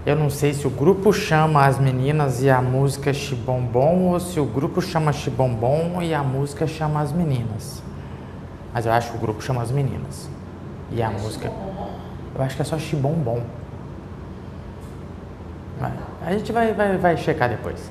Eu não sei se o grupo chama as meninas e a música Xibombom ou se o grupo chama Xibombom e a música chama as meninas. Mas eu acho que o grupo chama as meninas. E a música... Eu acho que é só Xibombom. A gente vai checar depois.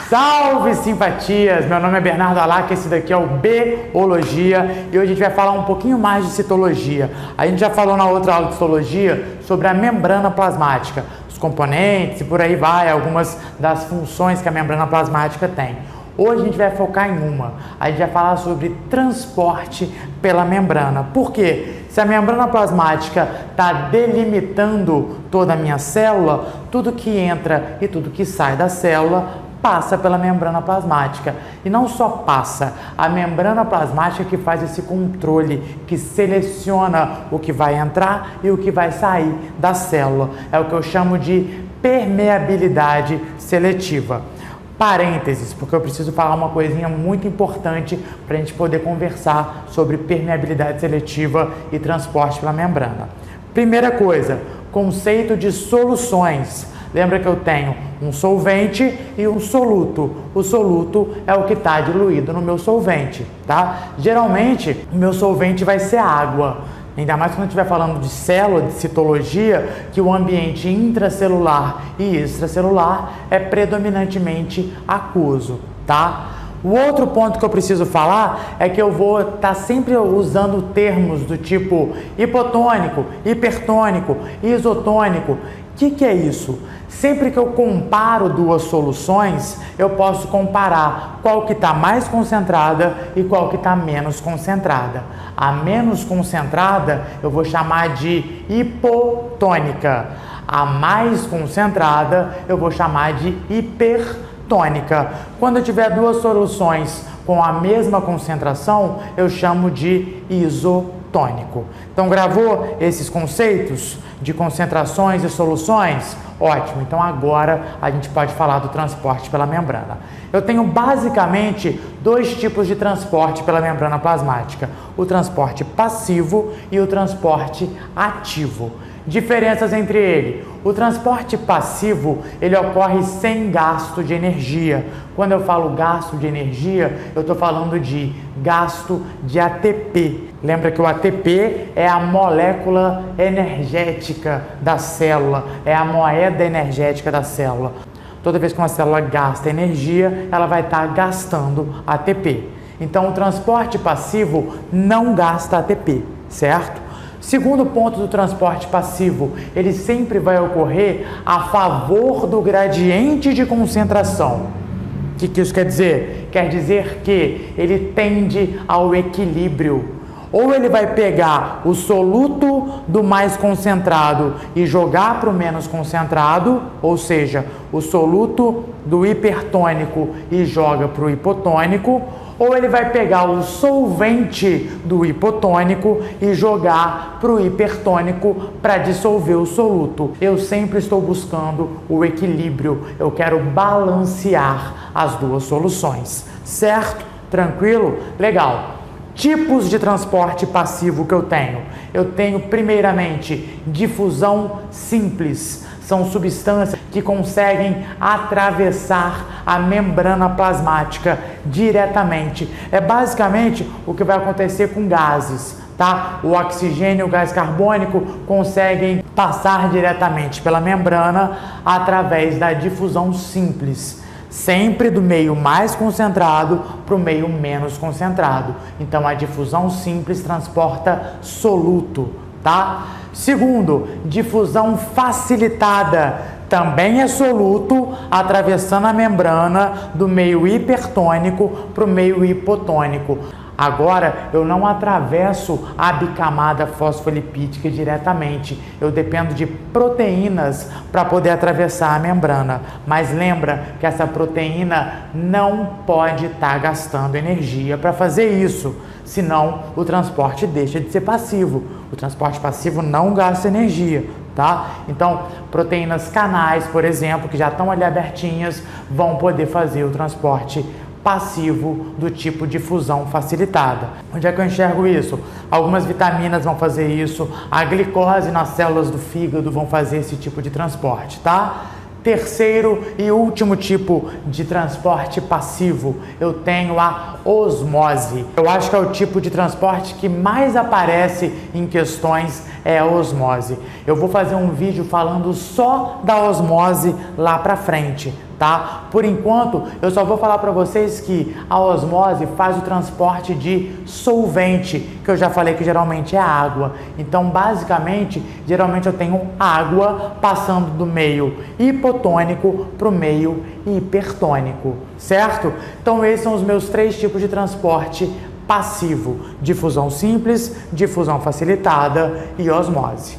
Salve simpatias! Meu nome é Bernardo Alac, esse daqui é o Biologia e hoje a gente vai falar um pouquinho mais de citologia. A gente já falou na outra aula de citologia sobre a membrana plasmática, os componentes e por aí vai, algumas das funções que a membrana plasmática tem. Hoje a gente vai focar em uma, a gente vai falar sobre transporte pela membrana. Por quê? Se a membrana plasmática está delimitando toda a minha célula, tudo que entra e tudo que sai da célula passa pela membrana plasmática. E não só passa, a membrana plasmática que faz esse controle, que seleciona o que vai entrar e o que vai sair da célula. É o que eu chamo de permeabilidade seletiva. Parênteses, porque eu preciso falar uma coisinha muito importante para a gente poder conversar sobre permeabilidade seletiva e transporte pela membrana. Primeira coisa, conceito de soluções. Lembra que eu tenho um solvente e um soluto. O soluto é o que está diluído no meu solvente, tá? Geralmente, o meu solvente vai ser água. Ainda mais quando a gente estiver falando de célula, de citologia, que o ambiente intracelular e extracelular é predominantemente aquoso, tá? O outro ponto que eu preciso falar é que eu vou estar sempre usando termos do tipo hipotônico, hipertônico, isotônico. O que é isso? Sempre que eu comparo duas soluções, eu posso comparar qual que está mais concentrada e qual que está menos concentrada. A menos concentrada eu vou chamar de hipotônica. A mais concentrada eu vou chamar de hipertônica. Quando eu tiver duas soluções com a mesma concentração, eu chamo de isotônico. Então, gravou esses conceitos de concentrações e soluções? Ótimo, então agora a gente pode falar do transporte pela membrana. Eu tenho basicamente dois tipos de transporte pela membrana plasmática: o transporte passivo e o transporte ativo. Diferenças entre ele: o transporte passivo ele ocorre sem gasto de energia. Quando eu falo gasto de energia, eu estou falando de gasto de ATP. Lembra que o ATP é a molécula energética da célula, é a moeda energética da célula. Toda vez que uma célula gasta energia, ela vai estar gastando ATP. Então, o transporte passivo não gasta ATP, certo? Segundo ponto do transporte passivo, ele sempre vai ocorrer a favor do gradiente de concentração. O que isso quer dizer? Quer dizer que ele tende ao equilíbrio. Ou ele vai pegar o soluto do mais concentrado e jogar para o menos concentrado, ou seja, o soluto do hipertônico e joga para o hipotônico, ou ele vai pegar o solvente do hipotônico e jogar para o hipertônico para dissolver o soluto. Eu sempre estou buscando o equilíbrio, eu quero balancear as duas soluções, certo? Tranquilo? Legal. Tipos de transporte passivo que eu tenho. Eu tenho, primeiramente, difusão simples. São substâncias que conseguem atravessar a membrana plasmática diretamente. É basicamente o que vai acontecer com gases, tá? O oxigênio e o gás carbônico conseguem passar diretamente pela membrana através da difusão simples. Sempre do meio mais concentrado para o meio menos concentrado. Então, a difusão simples transporta soluto, tá? Segundo, difusão facilitada. Também é soluto, atravessando a membrana do meio hipertônico para o meio hipotônico. Agora, eu não atravesso a bicamada fosfolipídica diretamente. Eu dependo de proteínas para poder atravessar a membrana. Mas lembra que essa proteína não pode estar gastando energia para fazer isso. Senão, o transporte deixa de ser passivo. O transporte passivo não gasta energia, tá? Então, proteínas canais, por exemplo, que já estão ali abertinhas, vão poder fazer o transporte passivo do tipo de fusão facilitada. Onde é que eu enxergo isso? Algumas vitaminas vão fazer isso, a glicose nas células do fígado vão fazer esse tipo de transporte, tá? Terceiro e último tipo de transporte passivo, eu tenho a osmose. Eu acho que é o tipo de transporte que mais aparece em questões, é a osmose. Eu vou fazer um vídeo falando só da osmose lá pra frente, tá? Por enquanto, eu só vou falar para vocês que a osmose faz o transporte de solvente, que eu já falei que geralmente é água. Então, basicamente, geralmente eu tenho água passando do meio hipotônico para o meio hipertônico, certo? Então, esses são os meus 3 tipos de transporte passivo: difusão simples, difusão facilitada e osmose.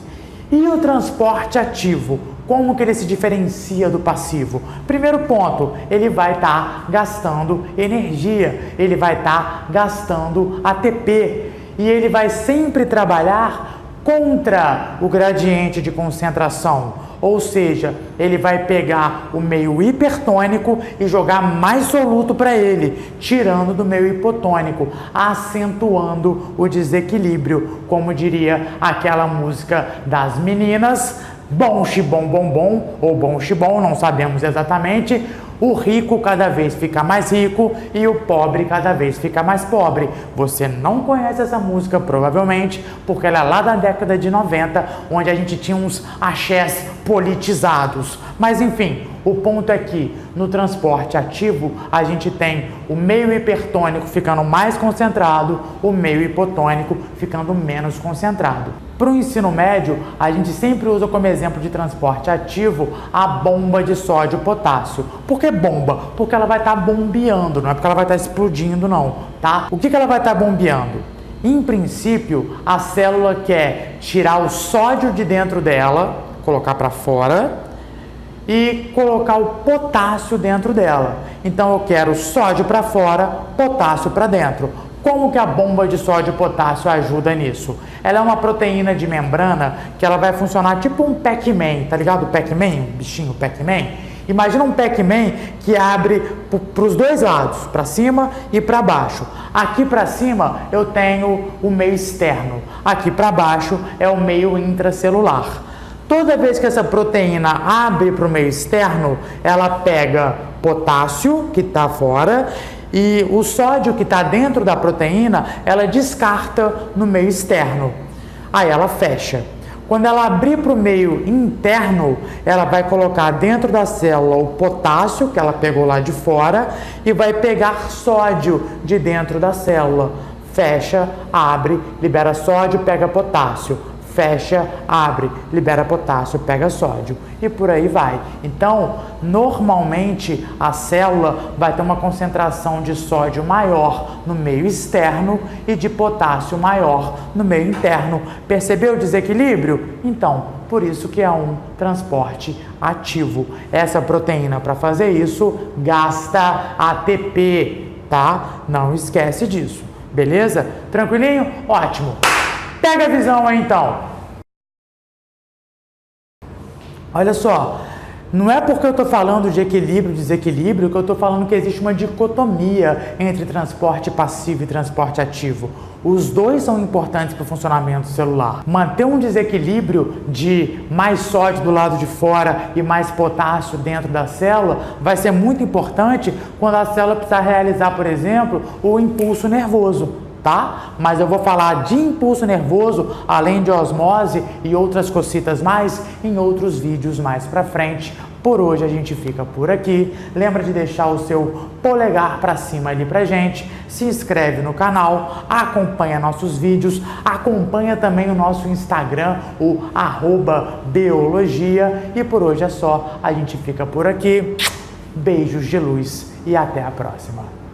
E o transporte ativo? Como que ele se diferencia do passivo? Primeiro ponto, ele vai estar gastando energia, ele vai estar gastando ATP e ele vai sempre trabalhar contra o gradiente de concentração, ou seja, ele vai pegar o meio hipertônico e jogar mais soluto para ele, tirando do meio hipotônico, acentuando o desequilíbrio, como diria aquela música das meninas, bom xibom bom bom ou bom xibom, não sabemos exatamente. O rico cada vez fica mais rico e o pobre cada vez fica mais pobre. Você não conhece essa música provavelmente porque ela é lá da década de 90, onde a gente tinha uns axés politizados. Mas enfim, o ponto é que no transporte ativo a gente tem o meio hipertônico ficando mais concentrado, o meio hipotônico ficando menos concentrado. Para o ensino médio, a gente sempre usa como exemplo de transporte ativo a bomba de sódio e potássio. Por que bomba? Porque ela vai estar bombeando, não é porque ela vai estar explodindo não, tá? O que ela vai estar bombeando? Em princípio, a célula quer tirar o sódio de dentro dela, colocar para fora, e colocar o potássio dentro dela. Então eu quero sódio para fora, potássio para dentro. Como que a bomba de sódio e potássio ajuda nisso? Ela é uma proteína de membrana que ela vai funcionar tipo um Pac-Man, tá ligado? O Pac-Man, o bichinho Pac-Man. Imagina um Pac-Man que abre para os dois lados, para cima e para baixo. Aqui para cima eu tenho o meio externo, aqui para baixo é o meio intracelular. Toda vez que essa proteína abre para o meio externo, ela pega potássio, que está fora, e o sódio que está dentro da proteína, ela descarta no meio externo. Aí ela fecha. Quando ela abrir para o meio interno, ela vai colocar dentro da célula o potássio, que ela pegou lá de fora, e vai pegar sódio de dentro da célula. Fecha, abre, libera sódio, pega potássio. Fecha, abre, libera potássio, pega sódio e por aí vai. Então, normalmente a célula vai ter uma concentração de sódio maior no meio externo e de potássio maior no meio interno. Percebeu o desequilíbrio? Então, por isso que é um transporte ativo. Essa proteína, para fazer isso, gasta ATP, tá? Não esquece disso, beleza? Tranquilinho? Ótimo! Pega a visão aí então. Olha só, não é porque eu estou falando de equilíbrio e desequilíbrio que eu estou falando que existe uma dicotomia entre transporte passivo e transporte ativo. Os dois são importantes para o funcionamento celular. Manter um desequilíbrio de mais sódio do lado de fora e mais potássio dentro da célula vai ser muito importante quando a célula precisar realizar, por exemplo, o impulso nervoso. Tá? Mas eu vou falar de impulso nervoso, além de osmose e outras cocitas mais, em outros vídeos mais pra frente. Por hoje a gente fica por aqui. Lembra de deixar o seu polegar pra cima ali pra gente. Se inscreve no canal, acompanha nossos vídeos, acompanha também o nosso Instagram, o @beologia. E por hoje é só, a gente fica por aqui. Beijos de luz e até a próxima.